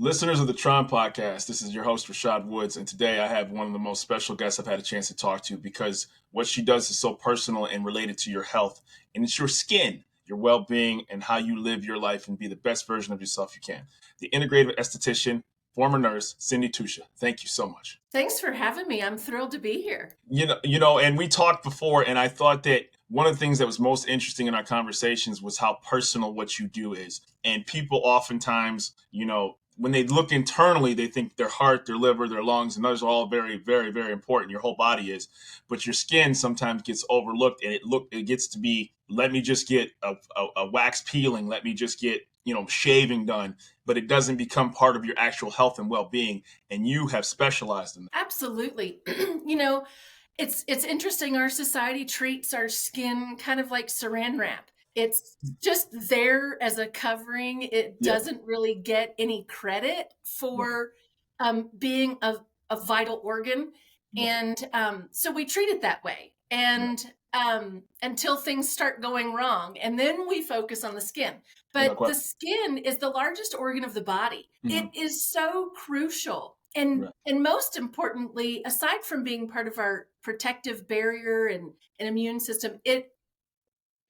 Listeners of the Tron podcast, this is your host, Rashad Woods, and today I have one of the most special guests I've had a chance to talk to because what she does is so personal and related to your health, and it's your skin, your well-being, and how you live your life and be the best version of yourself you can. The Integrative Esthetician, former nurse, Cindy Tusa. Thank you so much. Thanks for having me. I'm thrilled to be here. And we talked before, and I thought that one of the things that was most interesting in our conversations was how personal what you do is. And people oftentimes, when they look internally, they think their heart, their liver, their lungs, and those are all very, very, very important. Your whole body is, but your skin sometimes gets overlooked, and it gets to be, let me just get a wax peeling, let me just get shaving done, but it doesn't become part of your actual health and well-being. And you have specialized in that. Absolutely. It's interesting. Our society treats our skin kind of like saran wrap. It's just there as a covering. It doesn't really get any credit for being a vital organ. And so we treat it that way. And until things start going wrong, and then we focus on the skin. But the skin is the largest organ of the body. Mm-hmm. It is so crucial. And most importantly, aside from being part of our protective barrier and immune system,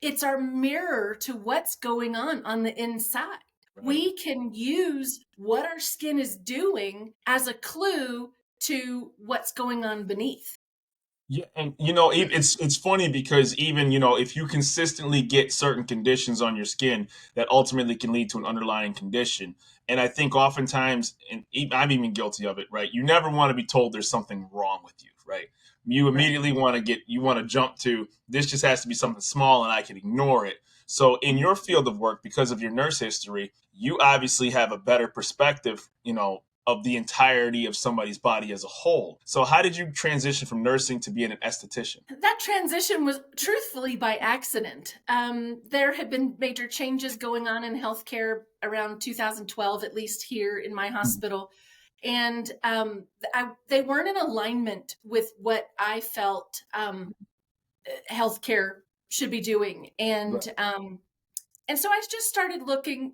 it's our mirror to what's going on the inside. Right. We can use what our skin is doing as a clue to what's going on beneath. Yeah, and it's funny because even if you consistently get certain conditions on your skin, that ultimately can lead to an underlying condition. And I think oftentimes, and I'm even guilty of it, right? You never want to be told there's something wrong with you, right? You immediately want to jump to, this just has to be something small and I can ignore it. So in your field of work, because of your nurse history, you obviously have a better perspective, of the entirety of somebody's body as a whole. So how did you transition from nursing to being an esthetician? That transition was truthfully by accident. There had been major changes going on in healthcare around 2012, at least here in my hospital. And they weren't in alignment with what I felt healthcare should be doing. And so I just started looking,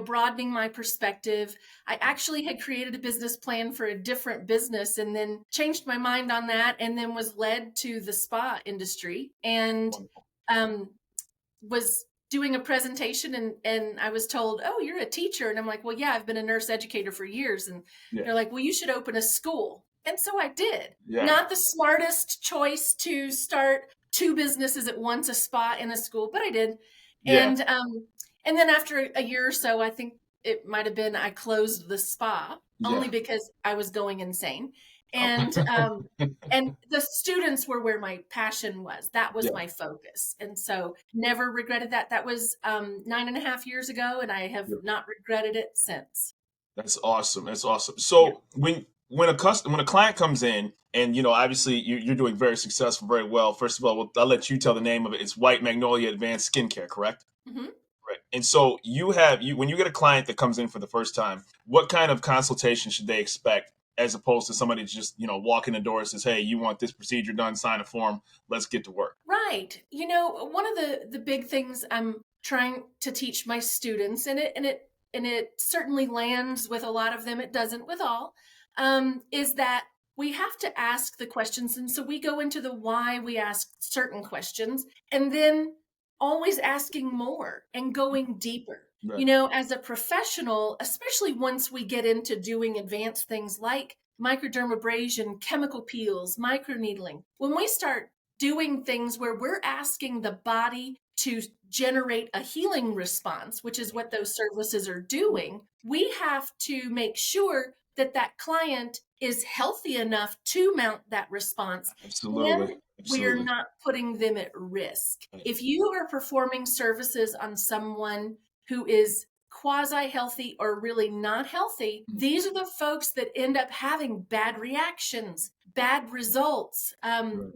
broadening my perspective. I actually had created a business plan for a different business and then changed my mind on that, and then was led to the spa industry and was doing a presentation and I was told, oh, you're a teacher. And I'm like, well, yeah, I've been a nurse educator for years. And they're like, well, you should open a school. And so I did. Not the smartest choice to start two businesses at once, a spa and a school, but I did. And then after a year or so, I think it might have been, I closed the spa only because I was going insane. And and the students were where my passion was. That was my focus. And so never regretted that. That was 9.5 years ago, and I have not regretted it since. That's awesome. That's awesome. So when a client comes in, and obviously you're doing very successful, very well. First of all, I'll let you tell the name of it. It's White Magnolia Advanced Skincare, correct? Mm-hmm. Right. And so when you get a client that comes in for the first time, what kind of consultation should they expect, as opposed to somebody just, walk in the door and says, hey, you want this procedure done, sign a form, let's get to work. Right. One of the big things I'm trying to teach my students, and it certainly lands with a lot of them, it doesn't with all, is that we have to ask the questions. And so we go into the why we ask certain questions, and then always asking more and going deeper. Right. As a professional, especially once we get into doing advanced things like microdermabrasion, chemical peels, microneedling, when we start doing things where we're asking the body to generate a healing response, which is what those services are doing, we have to make sure that client is healthy enough to mount that response. Absolutely. We're not putting them at risk. If you are performing services on someone who is quasi-healthy or really not healthy, these are the folks that end up having bad reactions, bad results, and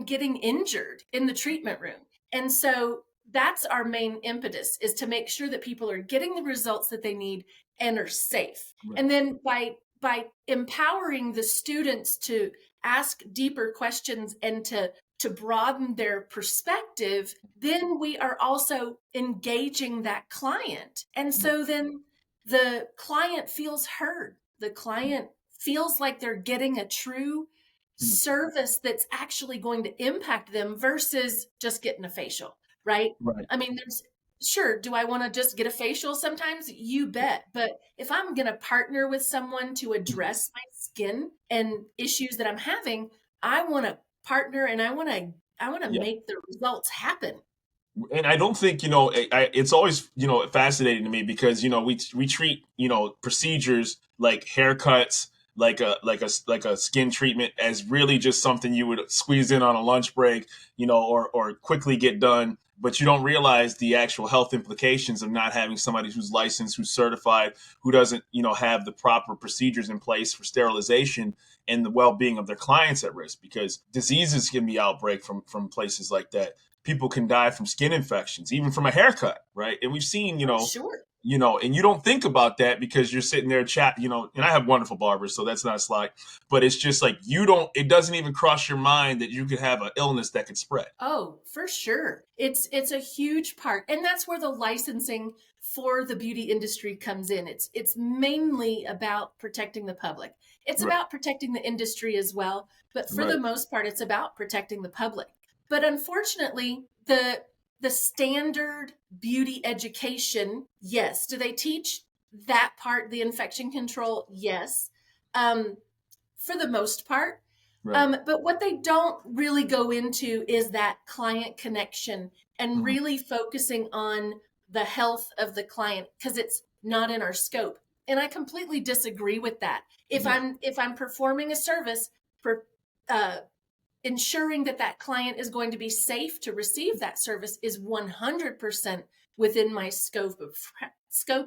getting injured in the treatment room. And so that's our main impetus, is to make sure that people are getting the results that they need and are safe. Right. And then by empowering the students to ask deeper questions and to broaden their perspective, then we are also engaging that client. And so then the client feels heard. The client feels like they're getting a true Mm. service that's actually going to impact them versus just getting a facial, right? Right. I mean, sure, do I want to just get a facial sometimes? You bet. But if I'm going to partner with someone to address my skin and issues that I'm having, I want to partner and I want to Yeah. make the results happen. And I don't think it's always fascinating to me because we treat procedures like haircuts, like a skin treatment as really just something you would squeeze in on a lunch break, or quickly get done. But you don't realize the actual health implications of not having somebody who's licensed, who's certified, who doesn't have the proper procedures in place for sterilization, and the well-being of their clients at risk, because diseases can be outbreak from places like that. People can die from skin infections, even from a haircut, right? And we've seen, Oh, sure. and you don't think about that because you're sitting there and I have wonderful barbers, so that's not a slight, but it's just like it doesn't even cross your mind that you could have an illness that could spread. Oh, for sure. It's a huge part. And that's where the licensing for the beauty industry comes in. It's mainly about protecting the public. It's Right, about protecting the industry as well, but for the right, most part it's about protecting the public. But unfortunately, the standard beauty education, yes, do they teach that part, the infection control? Yes. Um, for the most part. right. But what they don't really go into is that client connection and Mhm. really focusing on the health of the client because it's not in our scope. And I completely disagree with that. If Yeah, I'm performing a service for uh, ensuring that that client is going to be safe to receive that service is 100% within my scope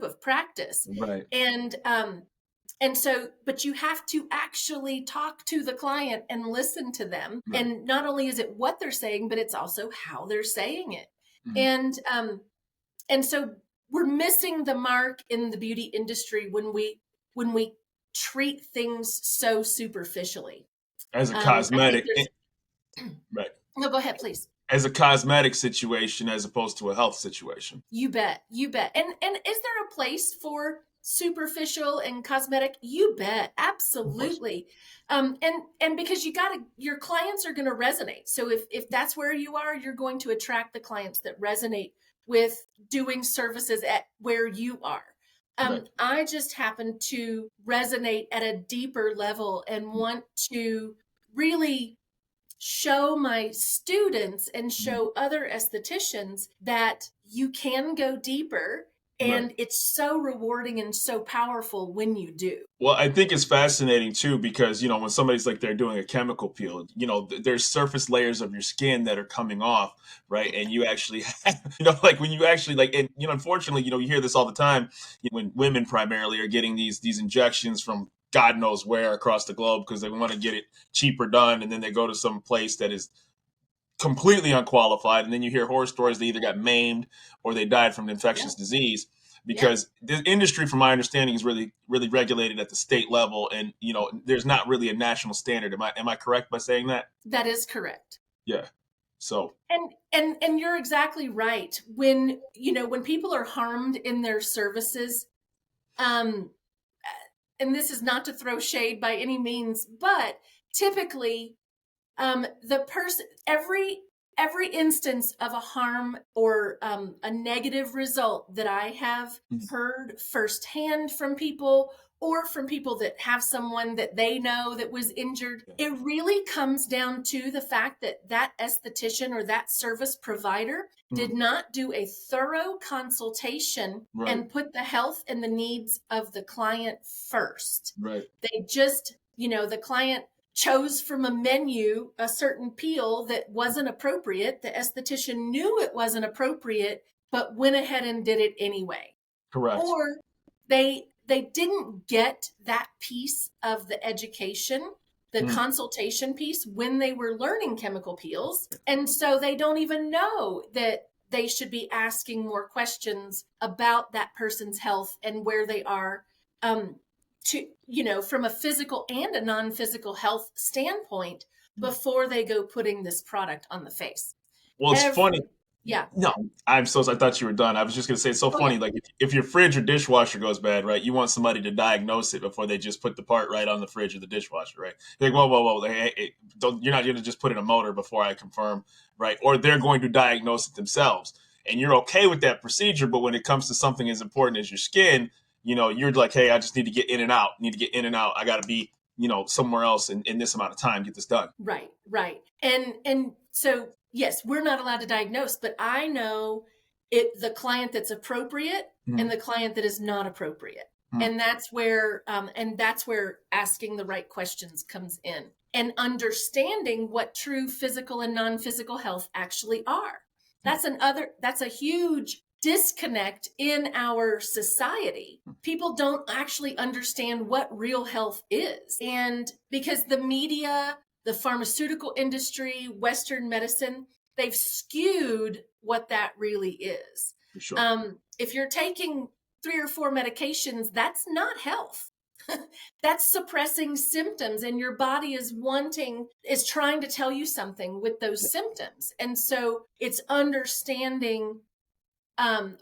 of practice. right, And so, but you have to actually talk to the client and listen to them. right. And not only is it what they're saying, but it's also how they're saying it. Mhm. And so we're missing the mark in the beauty industry when we treat things so superficially. As a I think cosmetic, there's right, no, go ahead, please. as a cosmetic situation as opposed to a health situation. You bet. You bet. And is there a place for superficial and cosmetic? You bet. Of course. Absolutely. And because your clients are going to resonate. So if that's where you are, you're going to attract the clients that resonate with doing services at where you are. Right. I just happen to resonate at a deeper level and want to really show my students and Mhm. show other estheticians that you can go deeper, Right. and it's so rewarding and so powerful when you do. Well, I think it's fascinating too because when somebody's like they're doing a chemical peel, there's surface layers of your skin that are coming off, right? And you actually, like when you actually like, and unfortunately, you hear this all the time when women primarily are getting these injections from God knows where across the globe because they want to get it cheaper done, and then they go to some place that is completely unqualified, and then you hear horror stories they either got maimed or they died from an Yeah. infectious disease Yeah. because the industry from my understanding is really really regulated at the state level, and there's not really a national standard. Am I correct by saying that? That is correct. Yeah. So And you're exactly right. When people are harmed in their services, um and this is not to throw shade by any means, but typically the person every instance of a harm or a negative result that I have mm, heard firsthand from people or from people that have someone that they know that was injured, yeah. it really comes down to the fact that that esthetician or that service provider did Mm, not do a thorough consultation right, and put the health and the needs of the client first. right, They just, the client chose from a menu a certain peel that wasn't appropriate. The esthetician knew it wasn't appropriate, but went ahead and did it anyway. correct. Or they didn't get that piece of the education, the Mm, consultation piece when they were learning chemical peels. And so they don't even know that they should be asking more questions about that person's health and where they are um, from a physical and a non-physical health standpoint mm. before they go putting this product on the face. Well, it's Every funny. Yeah. No, I'm so. I thought you were done. I was just gonna say it's so Oh, yeah. funny. Like if your fridge or dishwasher goes bad, right? You want somebody to diagnose it before they just put the part right on the fridge or the dishwasher, right? Like, whoa, whoa, whoa! Don't, you're not going to just put in a motor before I confirm, right? Or they're going to diagnose it themselves, and you're okay with that procedure. But when it comes to something as important as your skin, you're like, hey, I just need to get in and out. Need to get in and out. I got to be, somewhere else in this amount of time. Get this done. Right, right. And so yes, we're not allowed to diagnose, but I know the client that's appropriate and Mm-hmm. the client that is not appropriate. Mm-hmm. And that's where asking the right questions comes in and understanding what true physical and non-physical health actually are. That's a huge disconnect in our society. People don't actually understand what real health is. And because the media, the pharmaceutical industry, Western medicine, they've skewed what that really is. For sure. If you're taking 3 or 4 medications, that's not health. That's suppressing symptoms, and your body is trying to tell you something with those symptoms. And so it's understanding.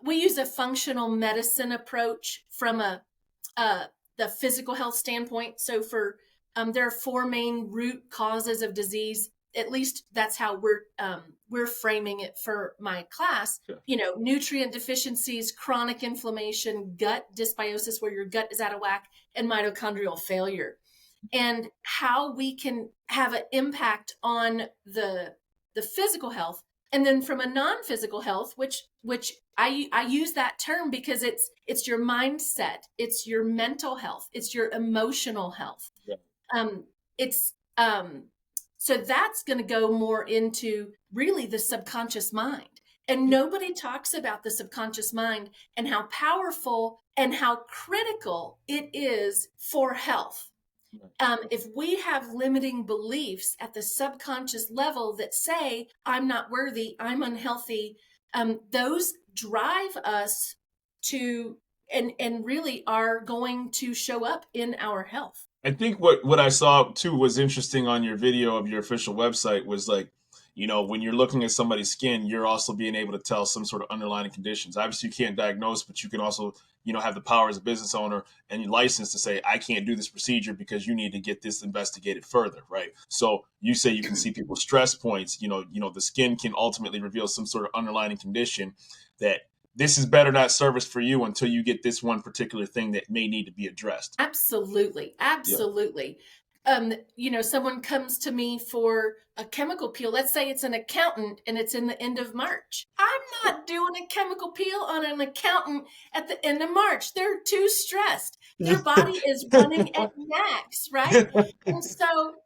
We use a functional medicine approach from the physical health standpoint. So there are 4 main root causes of disease. At least that's how we're framing it for my class. Yeah. Nutrient deficiencies, chronic inflammation, gut dysbiosis, where your gut is out of whack, and mitochondrial failure, and how we can have an impact on the physical health. And then from a non-physical health, which I use that term because it's your mindset, it's your mental health, it's your emotional health. Yeah. So that's going to go more into really the subconscious mind. And nobody talks about the subconscious mind and how powerful and how critical it is for health. If we have limiting beliefs at the subconscious level that say, I'm not worthy, I'm unhealthy, those drive us to, and really are going to show up in our health. I think what I saw too was interesting on your video of your official website was like, when you're looking at somebody's skin, you're also being able to tell some sort of underlying conditions. Obviously, you can't diagnose, but you can also, have the power as a business owner and your license to say, I can't do this procedure because you need to get this investigated further, right? So you say you can see people's stress points. The skin can ultimately reveal some sort of underlying condition that this is better not service for you until you get this one particular thing that may need to be addressed. Absolutely. Absolutely. Yeah. Someone comes to me for a chemical peel. Let's say it's an accountant and it's in the end of March. I'm not doing a chemical peel on an accountant at the end of March. They're too stressed. Their body is running at max, right? And so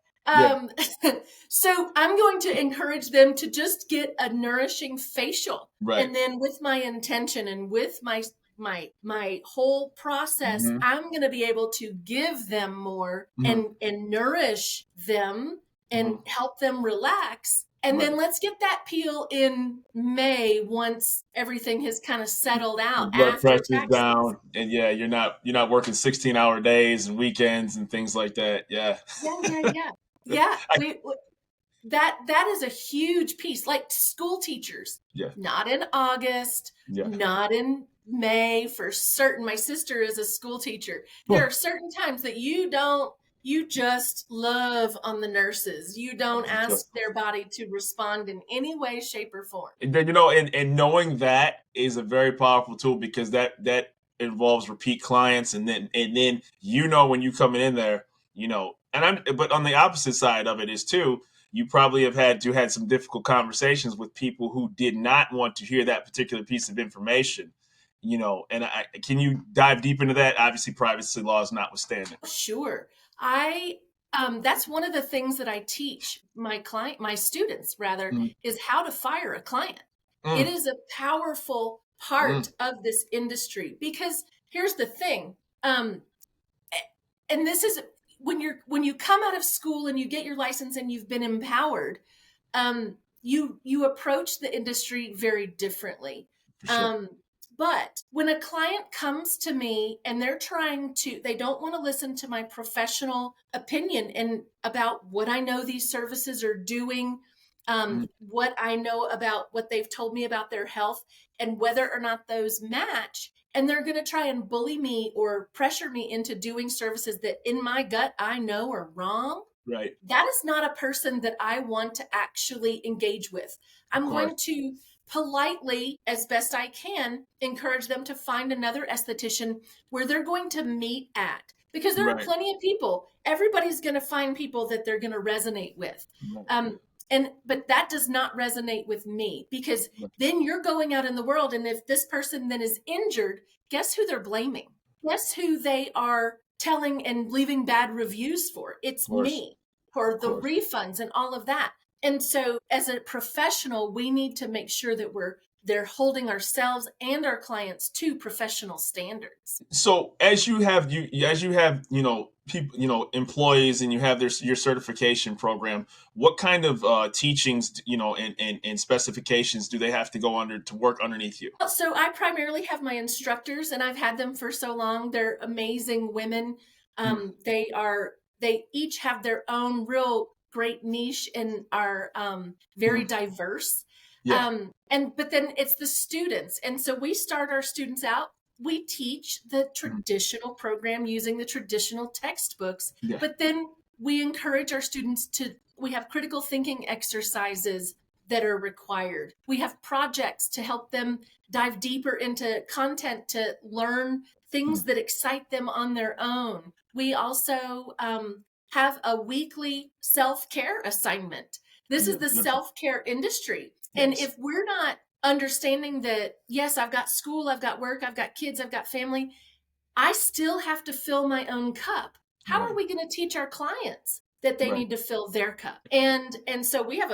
so I'm going to encourage them to just get a nourishing facial. Right. And then with my intention and with my whole process, mm-hmm. I'm going to be able to give them more, mm-hmm. and nourish them and mm-hmm. help them relax. And right. then let's get that peel in May once everything has kind of settled out. Blood pressure's down, and you're not working 16-hour days and weekends and things like that. Yeah. Yeah. That is a huge piece. Like school teachers, not in August, not in May for certain. My sister is a school teacher. There are certain times that you just love on the nurses. You don't ask their body to respond in any way, shape, or form. And then, and knowing that is a very powerful tool because that involves repeat clients. And then, when you coming in there, but on the opposite side of it is too, you probably have had some difficult conversations with people who did not want to hear that particular piece of information. And can you dive deep into that? Obviously, privacy laws notwithstanding. Sure. That's one of the things that I teach my students is how to fire a client. It is a powerful part of this industry because here's the thing. And this is when you come out of school and you get your license and you've been empowered, you approach the industry very differently. Sure. But when a client comes to me and they don't want to listen to my professional opinion and about what I know these services are doing, what I know about what they've told me about their health and whether or not those match. And they're going to try and bully me or pressure me into doing services that in my gut I know are wrong. Right. That is not a person that I want to actually engage with. Of I'm course. going to politely, as best I can, encourage them to find another esthetician where they're going to meet at. Because there are Right. plenty of people. Everybody's going to find people that they're going to resonate with. Right. But that does not resonate with me, because Right. then you're going out in the world, and if this person then is injured, guess who they're blaming? Guess who they are telling and leaving bad reviews for? Of It's course. me, for Of the course. refunds and all of that. And so as a professional, we need to make sure that they're holding ourselves and our clients to professional standards. So as you have people, employees, and you have your certification program, what kind of teachings, and specifications do they have to go under to work underneath you? So I primarily have my instructors, and I've had them for so long. They're amazing women. Mm, They each have their own real great niche and are very mm, diverse. yeah. But then it's the students, and so we start our students out. We teach the Mm, traditional program using the traditional textbooks, yeah. but then we encourage our students to. We have critical thinking exercises that are required. We have projects to help them dive deeper into content to learn things Mm, that excite them on their own. We also have a weekly self-care assignment. This is yeah. the Wonderful. self-care industry. And Yes. if we're not understanding that, yes, I've got school, I've got work, I've got kids, I've got family, I still have to fill my own cup. How are Right. we going to teach our clients that they Right. need to fill their cup? And so they have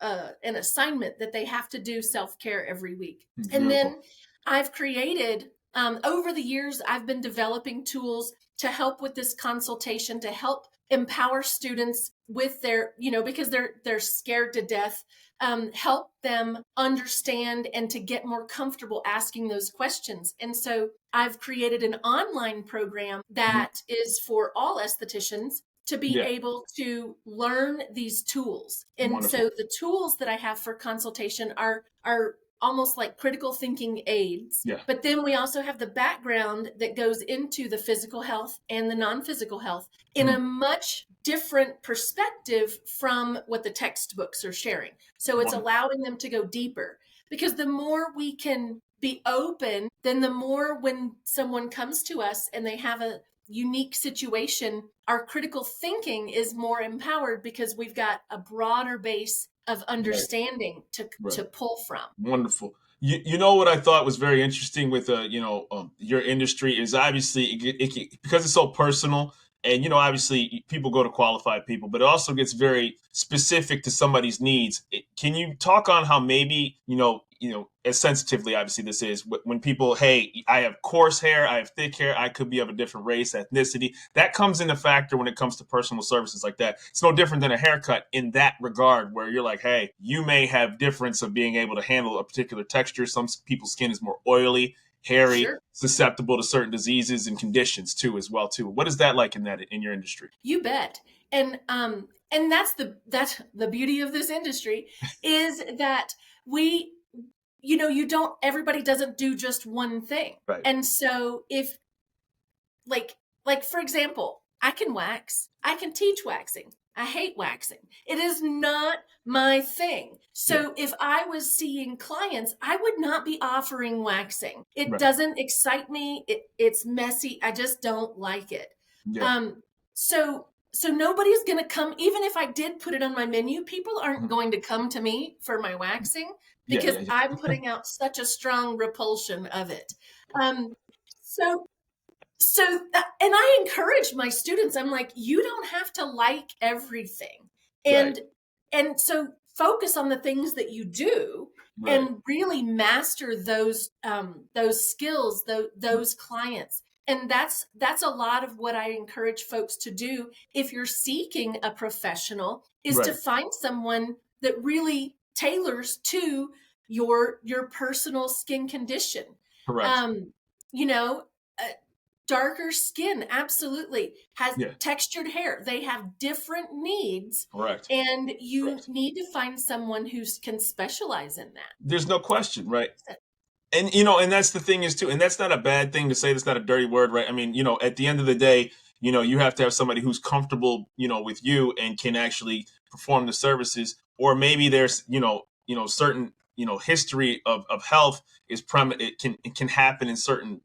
an assignment that they have to do self-care every week. And Beautiful. then I've created over the years, I've been developing tools to help with this consultation, to help empower students with their, because they're scared to death, help them understand and to get more comfortable asking those questions. And so I've created an online program Mhm. that is for all estheticians to be Yeah. able to learn these tools. And Wonderful. so the tools that I have for consultation are almost like critical thinking aids. Yeah. But then we also have the background that goes into the physical health and the non-physical health in a Mm, much different perspective from what the textbooks are sharing. So it's wonderful. allowing them to go deeper, because the more we can be open, then the more when someone comes to us and they have a unique situation, our critical thinking is more empowered because we've got a broader base of Right. understanding Right. to pull from. Wonderful. You know what I thought was very interesting with your industry is obviously because it's so personal, and obviously people go to qualified people, but it also gets very specific to somebody's needs. Can you talk on how maybe as sensitively obviously this is when people, hey, I have coarse hair, I have thick hair, I could be of a different race, ethnicity, that comes into factor when it comes to personal services like that. It's no different than a haircut in that regard, where you're like, hey, you may have difference of being able to handle a particular texture. Some people's skin is more oily, hairy, Sure. susceptible to certain diseases and conditions too, as well too. What is that like in your industry? You bet. And that's the beauty of this industry, is that we, you don't, everybody doesn't do just one thing. Right. And so if, like for example, I can wax, I can teach waxing, I hate waxing, it is not my thing. Yeah. So if I was seeing clients, I would not be offering waxing. It Right. doesn't excite me. It's messy. I just don't like it. Yeah. Um so so nobody's going to come. Even if I did put it on my menu, people aren't Mhm. going to come to me for my waxing, Yeah. because Yeah. I'm putting out such a strong repulsion of it. Um so so that, and I encourage my students, I'm like, you don't have to like everything. Right. And so focus on the things that you do Right. and really master those skills, those clients. And that's a lot of what I encourage folks to do if you're seeking a professional, is to Right. find someone that really tailors to your personal skin condition. Correct. um you know uh, darker skin, absolutely, has Yeah. textured hair. They have different needs, Correct. and you Correct. need to find someone who can specialize in that. There's no question, right? And you know, and that's the thing is too, and that's not a bad thing to say. That's not a dirty word, right? I mean, you know, at the end of the day, you know, you have to have somebody who's comfortable, you know, with you and can actually perform the services. Or maybe there's, certain, history of health is it can happen in certain,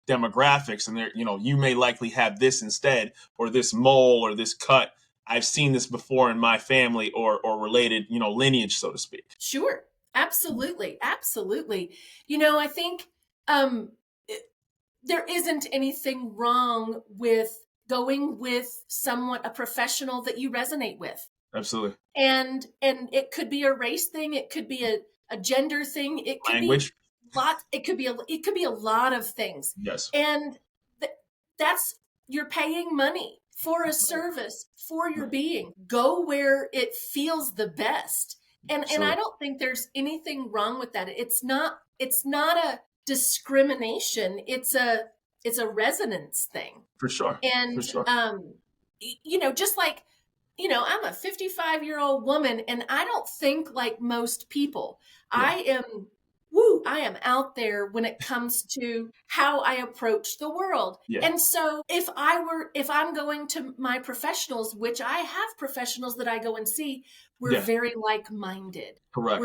demographics, and there, you may likely have this instead, or this mole, or this cut. I've seen this before in my family, or related, lineage, so to speak. Sure. Absolutely. Absolutely. I think there isn't anything wrong with going with someone, a professional that you resonate with. Absolutely. And it could be a race thing, it could be a gender thing, it could be Language. it could be a lot of things. Yes. And that's, you're paying money for a service for your Right. being. Go where it feels the best. And I Absolutely. don't think there's anything wrong with that. It's not a discrimination. It's a resonance thing. For sure. For And sure. just like, I'm a 55-year-old woman, and I don't think like most people. Yeah. I am out there when it comes to how I approach the world. Yeah. And so if I'm going to my professionals, which I have professionals that I go and see, we're Yeah. very like-minded. Correct.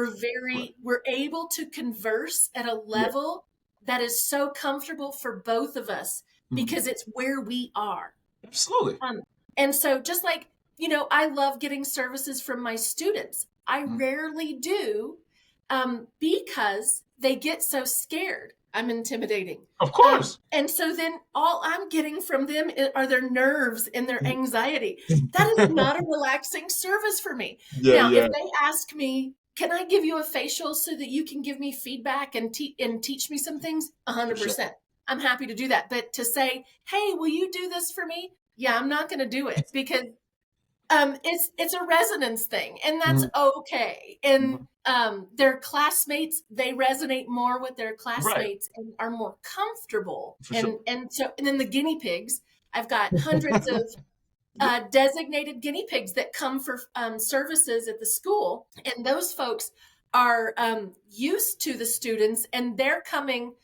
We're able to converse at a level that is so comfortable for both of us, because it's where we are. Absolutely. And so just like, I love getting services from my students. I rarely do, because they get so scared. I'm intimidating. Of course. And so then all I'm getting from them are their nerves and their anxiety. That is not a relaxing service for me. Now, if they ask me, can I give you a facial so that you can give me feedback and teach me some things? 100%. Sure. I'm happy to do that. But to say, hey, will you do this for me? Yeah, I'm not going to do it, because it's a resonance thing, and that's okay. And their classmates, they resonate more with their classmates and are more comfortable. And then the guinea pigs, I've got hundreds of designated guinea pigs that come for services at the school, and those folks are used to the students, and they're coming.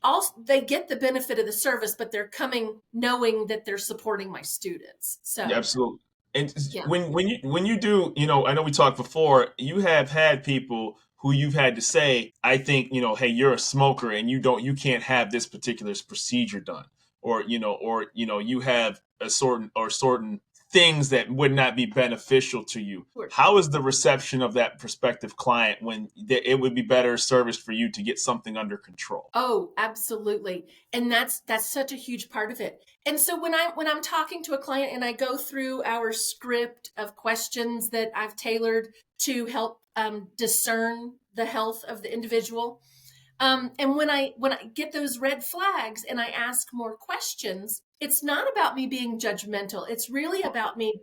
Also, they get the benefit of the service, but they're coming knowing that they're supporting my students. So yeah, absolutely. And when you do, I know we talked before, you have had people who you've had to say, I think, hey, you're a smoker and you can't have this particular procedure done, or you have a certain things that would not be beneficial to you. Sure. How is the reception of that prospective client when it would be better service for you to get something under control? Oh, absolutely. And that's such a huge part of it. And so when I'm talking to a client and I go through our script of questions that I've tailored to help discern the health of the individual, and when I get those red flags and I ask more questions, it's not about me being judgmental. It's really about me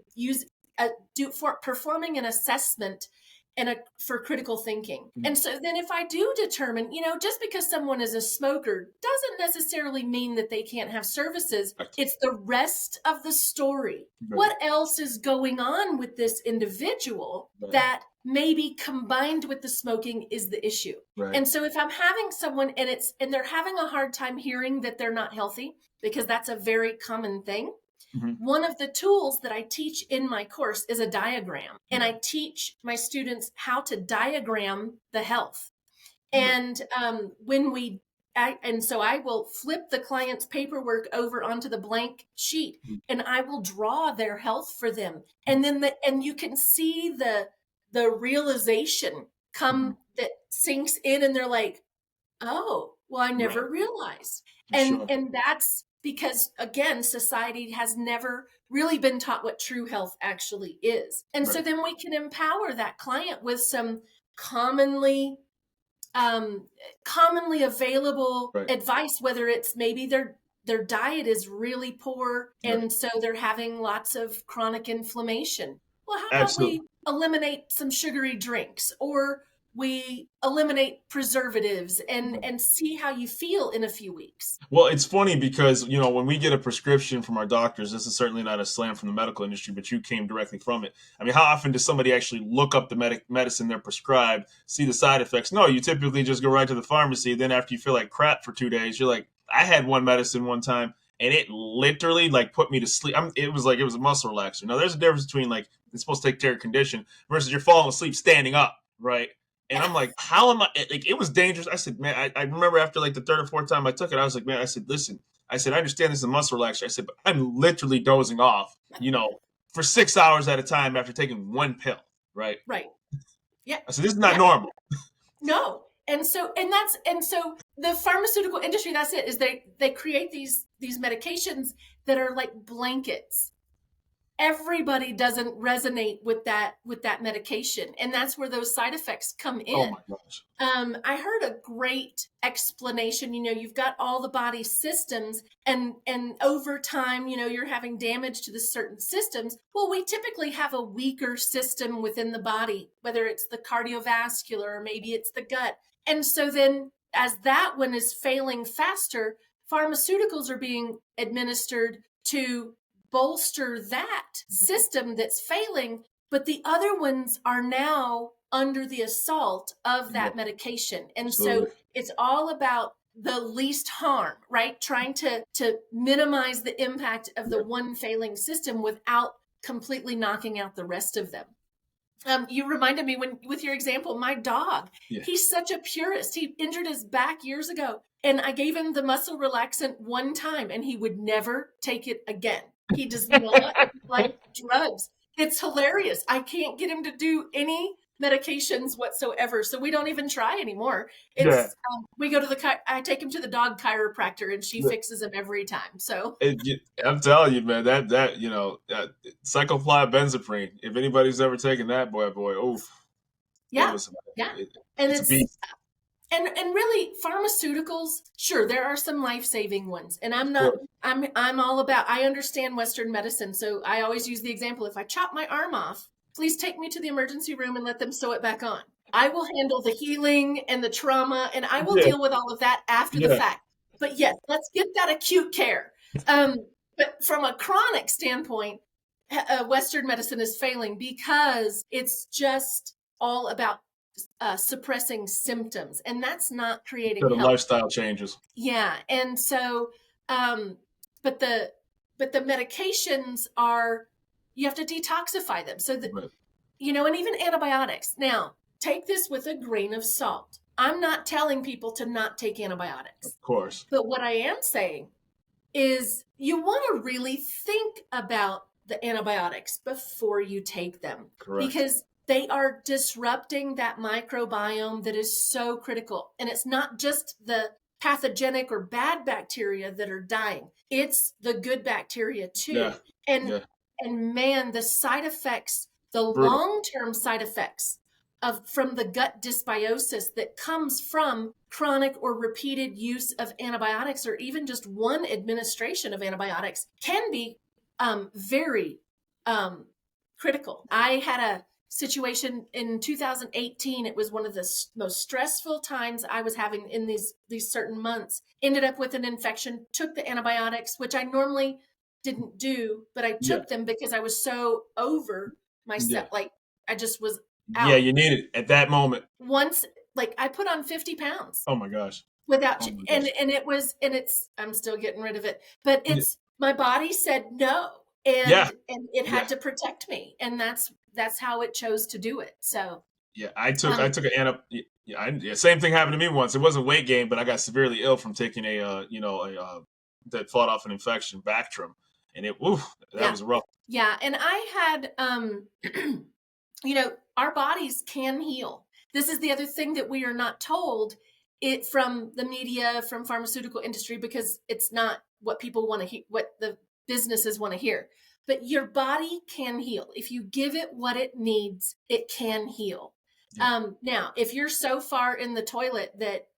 performing an assessment for critical thinking. And so then if I do determine, just because someone is a smoker doesn't necessarily mean that they can't have services. It's the rest of the story. Right. What else is going on with this individual that maybe combined with the smoking is the issue? Right. And so if I'm having someone and they're having a hard time hearing that they're not healthy, because that's a very common thing. One of the tools that I teach in my course is a diagram, and I teach my students how to diagram the health. And so I will flip the client's paperwork over onto the blank sheet, and I will draw their health for them. And then you can see the realization come that sinks in, and they're like, oh, well, I never realized. And that's because, again, society has never really been taught what true health actually is. And so then we can empower that client with some commonly available advice, whether it's maybe their diet is really poor, and so they're having lots of chronic inflammation. Well, how about we eliminate some sugary drinks? Or we eliminate preservatives and see how you feel in a few weeks. Well, it's funny because, when we get a prescription from our doctors, this is certainly not a slam from the medical industry, but you came directly from it. I mean, how often does somebody actually look up the medicine they're prescribed, see the side effects? No, you typically just go right to the pharmacy. Then after you feel like crap for 2 days, you're like, I had one medicine one time and it literally like put me to sleep. It was like it was a muscle relaxer. Now, there's a difference between like it's supposed to take care of condition versus you're falling asleep standing up, right? And I'm like, how am I? Like, it was dangerous. I said, man, I remember after like the third or fourth time I took it, I was like, man, I said, listen, I said, I understand this is a muscle relaxer. I said, but I'm literally dozing off, for 6 hours at a time after taking one pill, right? Right. Yeah. I said, this is not Yeah. normal. No. And so the pharmaceutical industry, that's it, is they create these medications that are like blankets. Everybody doesn't resonate with that medication, and that's where those side effects come in. Oh my gosh. I heard a great explanation. You've got all the body systems, and over time, you're having damage to the certain systems. Well, we typically have a weaker system within the body, whether it's the cardiovascular or maybe it's the gut. And so then as that one is failing faster, pharmaceuticals are being administered to bolster that system that's failing, but the other ones are now under the assault of that medication. And Absolutely. so it's all about the least harm, right? Trying to minimize the impact of the one failing system without completely knocking out the rest of them. You reminded me with your example, my dog, he's such a purist. He injured his back years ago, and I gave him the muscle relaxant one time and he would never take it again. He does not like drugs. It's hilarious. I can't get him to do any medications whatsoever. So we don't even try anymore. It's we go to I take him to the dog chiropractor and she fixes him every time. So I'm telling you, man, that cyclophenzaprine. If anybody's ever taken that, boy, oof. Yeah. And it's a beast. And really, pharmaceuticals, sure, there are some life-saving ones. And I'm all about, I understand Western medicine. So I always use the example, if I chop my arm off, please take me to the emergency room and let them sew it back on. I will handle the healing and the trauma, and I will deal with all of that after the fact. But yes, let's get that acute care. But from a chronic standpoint, Western medicine is failing because it's just all about suppressing symptoms, and that's not creating the health. lifestyle changes. Yeah. And so but the medications are, you have to detoxify them so that and even antibiotics. Now, take this with a grain of salt. I'm not telling people to not take antibiotics, of course, but what I am saying is you want to really think about the antibiotics before you take them. Correct. Because they are disrupting that microbiome that is so critical. And it's not just the pathogenic or bad bacteria that are dying. It's the good bacteria too. And man, the side effects, the long-term side effects from the gut dysbiosis that comes from chronic or repeated use of antibiotics, or even just one administration of antibiotics, can be very critical. I had a situation in 2018. It was one of the most stressful times I was having in these certain months. Ended up with an infection, took the antibiotics, which I normally didn't do, but I took them because I was so over myself. Like I just was out. Yeah, you need it at that moment. Once, like I put on 50 pounds. Oh my gosh. Without, and I'm still getting rid of it, but my body said no. And it had to protect me. And that's how it chose to do it. So I took an same thing happened to me once. It wasn't weight gain, but I got severely ill from taking that fought off an infection, Bactrim, and that was rough. Yeah, and I had our bodies can heal. This is the other thing that we are not told it from the media, from pharmaceutical industry, because it's not what people want to hear, what the businesses want to hear. But your body can heal. If you give it what it needs, it can heal. Now, if you're so far in the toilet that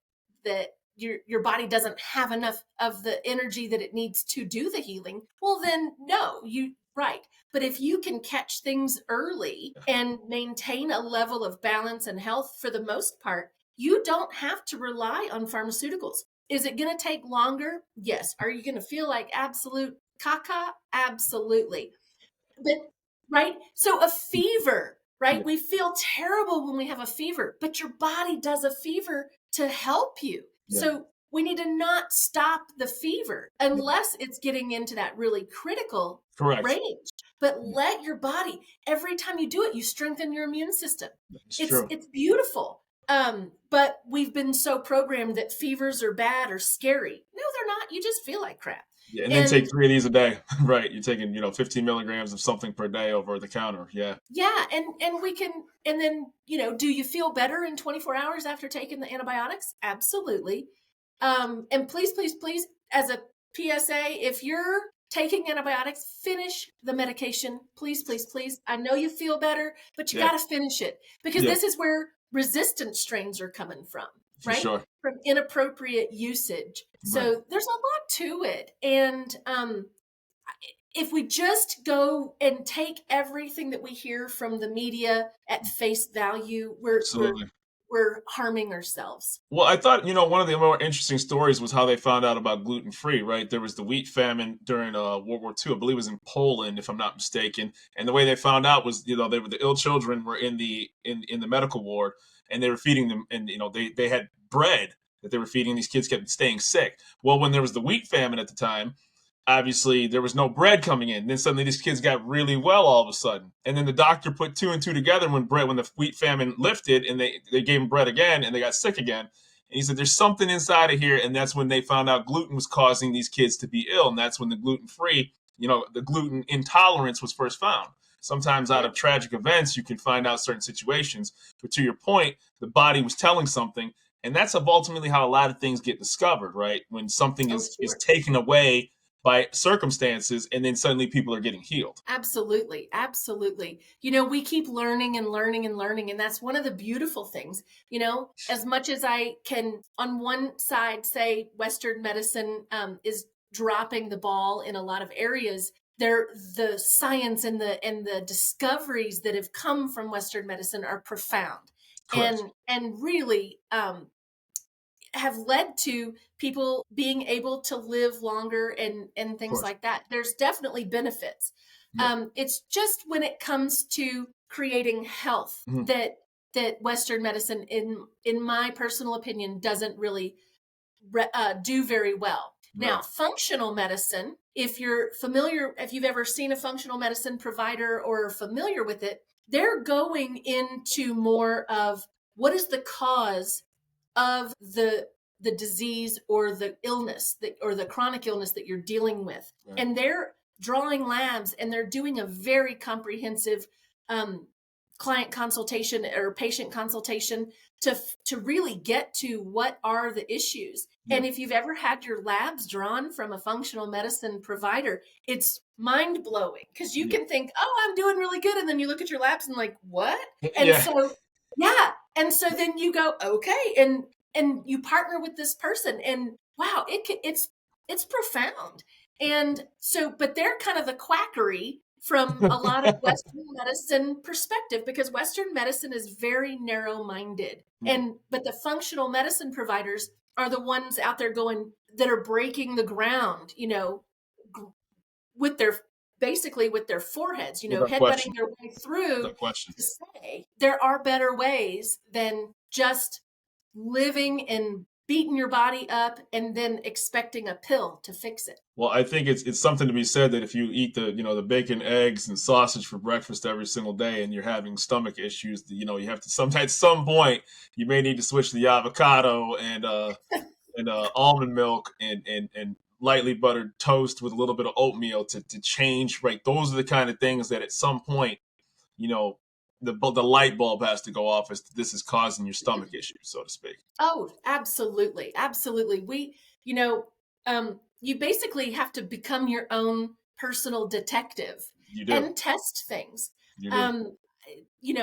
your body doesn't have enough of the energy that it needs to do the healing, well, then no, you right. But if you can catch things early and maintain a level of balance and health for the most part, you don't have to rely on pharmaceuticals. Is it going to take longer? Yes. Are you going to feel like absolute caca? Absolutely. But right? So a fever, Yeah. right? We feel terrible when we have a fever, but your body does a fever to help you. Yeah. So we need to not stop the fever Yeah. unless it's getting into that really critical Correct. range. But Yeah. let your body, every time you do it, you strengthen your immune system. It's true. It's beautiful. But we've been so programmed that fevers are bad or scary. No, they're not. You just feel like crap. Yeah, and then And take 3 of these a day. Right. You're taking, 15 milligrams of something per day over the counter. Yeah. yeah, and we can, and then, do you feel better in 24 hours after taking the antibiotics? Absolutely. And please, please, please, as a PSA, if you're taking antibiotics, finish the medication. Please, please, please. I know you feel better, but you Yeah. got to finish it, because Yeah. this is where resistant strains are coming from, For right? sure. From inappropriate usage. Right. So there's a lot to it. And if we just go and take everything that we hear from the media at face value, Absolutely. we're harming ourselves. Well, I thought, one of the more interesting stories was how they found out about gluten-free, right? There was the wheat famine during World War II, I believe it was in Poland, if I'm not mistaken. And the way they found out was, they were the ill children were in the medical ward, and they were feeding them, and they had bread that they were feeding. These kids kept staying sick. Well, when there was the wheat famine at the time, obviously there was no bread coming in. Then suddenly these kids got really well all of a sudden. And then the doctor put two and two together when the wheat famine lifted, and they gave them bread again, and they got sick again. And he said, there's something inside of here. And that's when they found out gluten was causing these kids to be ill. And that's when the gluten-free, the gluten intolerance was first found. Sometimes out Yeah. of tragic events, you can find out certain situations. But to your point, the body was telling something. And that's ultimately how a lot of things get discovered, right? When something Oh, is sure. taken away by circumstances, and then suddenly people are getting healed. Absolutely. Absolutely. We keep learning and learning and learning. And that's one of the beautiful things, as much as I can, on one side, say Western medicine is dropping the ball in a lot of areas. The science and the discoveries that have come from Western medicine are profound, Correct. and really have led to people being able to live longer and Of things course. like that. There's definitely benefits. Yeah. It's just when it comes to creating health Mhm. that Western medicine, in my personal opinion, doesn't really do very well. Now, Right. functional medicine, if you're familiar, if you've ever seen a functional medicine provider or are familiar with it, they're going into more of what is the cause of the disease or the illness or the chronic illness that you're dealing with. Right. And they're drawing labs, and they're doing a very comprehensive um, client consultation or patient consultation to really get to what are the issues. Yeah. And if you've ever had your labs drawn from a functional medicine provider, it's mind blowing, because you Yeah. can think, oh, I'm doing really good. And then you look at your labs and like, what? And Yeah. so, yeah. And so then you go, okay. And you partner with this person, and wow, it's profound. And so, but they're kind of the quackery from a lot of Western medicine perspective, because Western medicine is very narrow minded. Yeah. But the functional medicine providers are the ones out there going, that are breaking the ground, with their, basically with their foreheads, Without headbutting question. their way through Without question. to say there are better ways than just living and beating your body up and then expecting a pill to fix it. Well, I think it's something to be said that if you eat the bacon, eggs, and sausage for breakfast every single day, and you're having stomach issues, you have to at some point you may need to switch to the avocado and almond milk and lightly buttered toast with a little bit of oatmeal to change. Right, those are the kind of things that at some point, you know, the light bulb has to go off as this is causing your stomach issues, so to speak. Oh, absolutely. Absolutely. You basically have to become your own personal detective You do. and test things. You do. Um,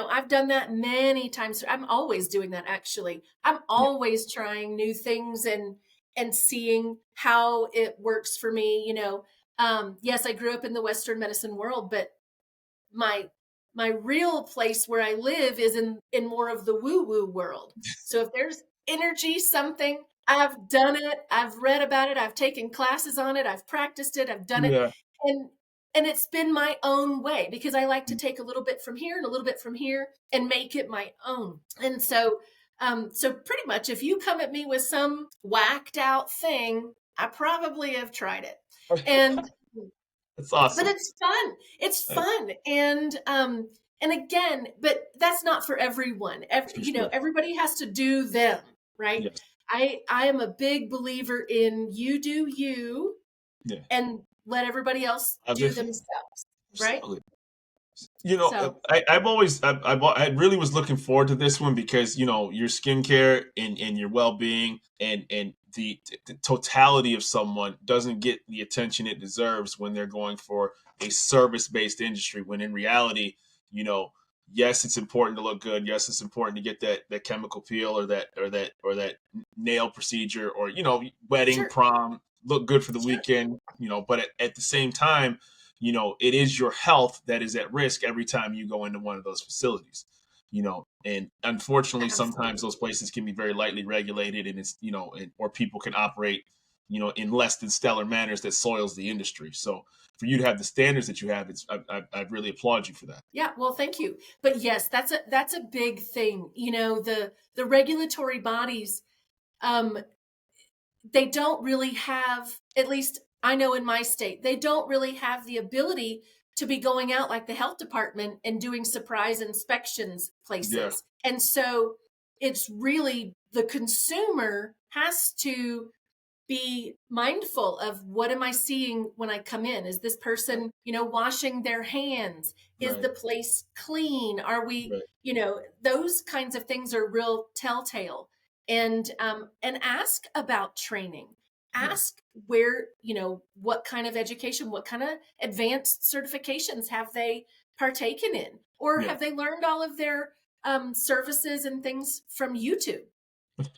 I've done that many times. I'm always doing that, actually. I'm Yeah. always trying new things and seeing how it works for me. Yes, I grew up in the Western medicine world, but my my real place where I live is in more of the woo woo world. So if there's energy something, I've done it, I've read about it, I've taken classes on it, I've practiced it, I've done it, Yeah. and it's been my own way because I like to take a little bit from here and a little bit from here and make it my own. And so so pretty much if you come at me with some whacked out thing, I probably have tried it. And That's but awesome. it's fun. It's Uh, fun. And again, but that's not for everyone. for sure. Everybody has to do them, right? Yes. I am a big believer in you do you Yeah. and let everybody else As do if themselves, right? absolutely. So, I really was looking forward to this one because your skincare and your well being and the totality of someone doesn't get the attention it deserves when they're going for a service based industry. When in reality, you know, yes, it's important to look good. Yes, it's important to get that chemical peel or that nail procedure or wedding sure. prom look good for the Sure. weekend. But at the same time it is your health that is at risk every time you go into one of those facilities. And unfortunately, sometimes Absolutely. those places can be very lightly regulated, and or people can operate, in less than stellar manners that soils the industry. So for you to have the standards that you have, I really applaud you for that. Yeah, well, thank you. But yes, that's a big thing. The regulatory bodies, um, they don't really have, at least I know in my state, they don't really have the ability to be going out like the health department and doing surprise inspections Yeah, places. And so it's really the consumer has to be mindful of what am I seeing when I come in? Is this right, person, washing their hands? Is right, the place clean? Are we, right. those kinds of things are real telltale. And ask about training. Yeah, Ask where, what kind of education, what kind of advanced certifications have they partaken in? Or yeah, have they learned all of their services and things from YouTube?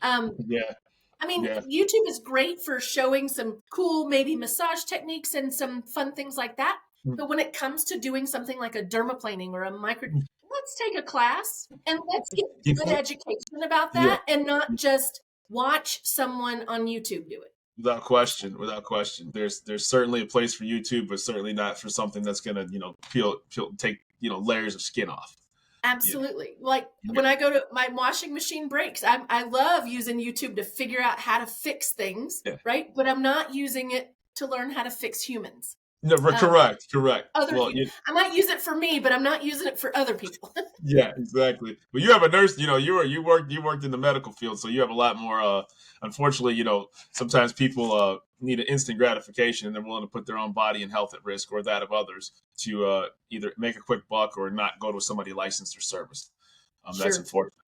Um, yeah, I mean, yeah. YouTube is great for showing some cool, maybe massage techniques and some fun things like that. Mm. But when it comes to doing something like a dermaplaning or a micro, let's take a class and let's get If good we, education about yeah, that and not just watch someone on YouTube do it. without question, without question. There's certainly a place for YouTube, but certainly not for something that's gonna peel take layers of skin off. Yeah, Absolutely. Like yeah, when I go to my washing machine breaks, I love using YouTube to figure out how to fix things, yeah. right? But I'm not using it to learn how to fix humans. No, Um, correct, correct. Other Well, people. I might use it for me, but I'm not using it for other people. yeah, exactly. But you have a nurse. You worked in the medical field, so you have a lot more. Unfortunately, sometimes people need an instant gratification, and they're willing to put their own body and health at risk or that of others to either make a quick buck or not go to somebody licensed or serviced. That's Sure. unfortunate. I,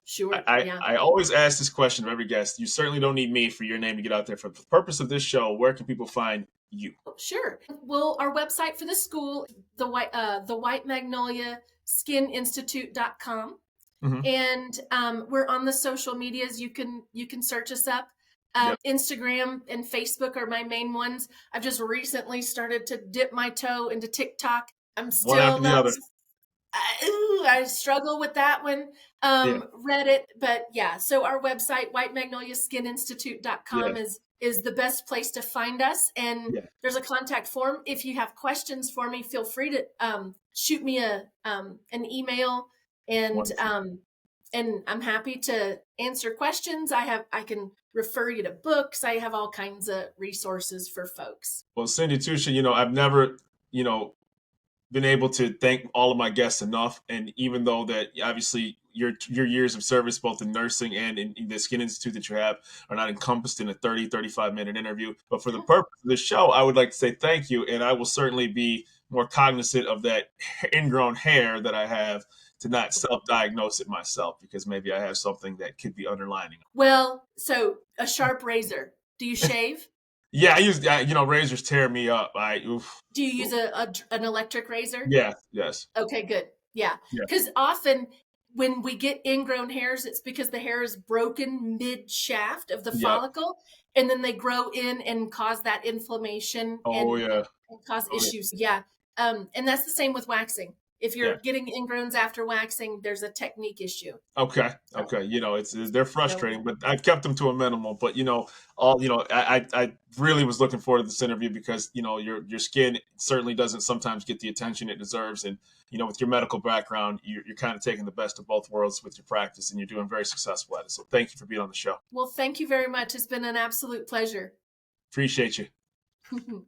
Sure. I Yeah. I always ask this question of every guest. You certainly don't need me for your name to get out there. For the purpose of this show, where can people find you? Sure. Well, our website for the school, the White Magnolia Skin Institute.com. Mm-hmm. And we're on the social medias. You can search us up. Yep. Instagram and Facebook are my main ones. I've just recently started to dip my toe into TikTok. I'm One still after the not other. I struggle with that one. Yeah. Reddit, but yeah. So our website, whitemagnoliaskininstitute.com, Yeah. is the best place to find us. And Yeah. there's a contact form. If you have questions for me, feel free to shoot me an email, and Wonderful. um, and I'm happy to answer questions. I can refer you to books. I have all kinds of resources for folks. Well, Cindy Tusa, I've never, you know, been able to thank all of my guests enough. And even though that obviously your years of service, both in nursing and in the Skin Institute that you have, are not encompassed in a 35-minute interview. But for the purpose of this show, I would like to say thank you. And I will certainly be more cognizant of that ingrown hair that I have to not self-diagnose it myself because maybe I have something that could be underlining. Well, so a sharp razor. Do you shave? Yeah, I use razors tear me up. Oof, Do you use oof. an electric razor? Yeah, yes, Okay, good. Yeah, yeah, because often when we get ingrown hairs, it's because the hair is broken mid shaft of the Yep. follicle, and then they grow in and cause that inflammation Oh yeah. and cause Oh yeah. issues. Yeah. And that's the same with waxing. If Yeah. you're getting ingrowns after waxing, there's a technique issue. Okay. So, Okay. They're so frustrating, but I've kept them to a minimal. But I really was looking forward to this interview because your skin certainly doesn't sometimes get the attention it deserves, and with your medical background, you're kind of taking the best of both worlds with your practice, and you're doing very successful at it. So thank you for being on the show. well, thank you very much. It's been an absolute pleasure. Appreciate you.